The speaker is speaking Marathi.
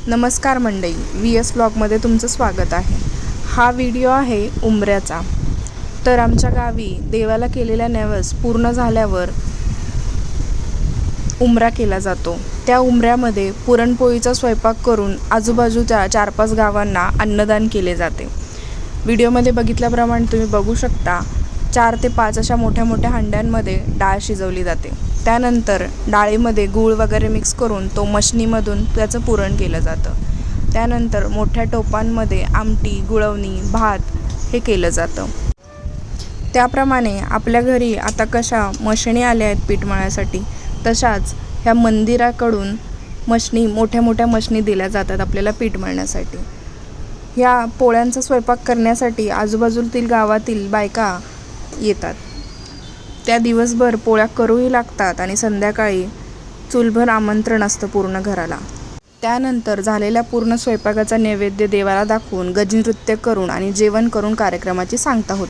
नमस्कार मंडळी, VS ब्लॉगमध्ये तुमचं स्वागत आहे। हा व्हिडिओ आहे उंबऱ्याचा। तर आमच्या गावी देवाला केलेला नैवेद्य पूर्ण झाल्यावर उंबरा केला जातो। त्या उंबऱ्यामध्ये पुरणपोळीचा स्वयंपाक करून आजूबाजूच्या 4-5 गावांना अन्नदान केले जाते। व्हिडिओमध्ये बघितल्याप्रमाणे तुम्ही बघू शकता 4 ते 5 अशा मोठ्या मोठ्या हंड्यांमध्ये डाळ शिजवली जाते। त्यानंतर डाळीमध्ये गूळ वगैरे मिक्स करून तो मशनीमधून त्याचं पुरण केलं जातं। त्यानंतर मोठ्या टोपांमध्ये आमटी, गुळवणी, भात हे केलं जातं। त्याप्रमाणे आपल्या घरी आता कशा मशनी आल्या आहेत पीठ मळण्यासाठी, तशाच ह्या मंदिराकडून मोठ्या मोठ्या मशनी दिल्या जातात आपल्याला पीठ मळण्यासाठी। ह्या पोळ्यांचा स्वयंपाक करण्यासाठी आजूबाजूतील गावातील बायका येतात। त्या दिवसभर पोळ्या करूही लागतात आणि संध्याकाळी चुलभर आमंत्रण असतं पूर्ण घराला। त्यानंतर झालेल्या पूर्ण स्वयंपाकाचा नैवेद्य देवाला दाखवून गजनृत्य करून आणि जेवण करून कार्यक्रमाची सांगता होते।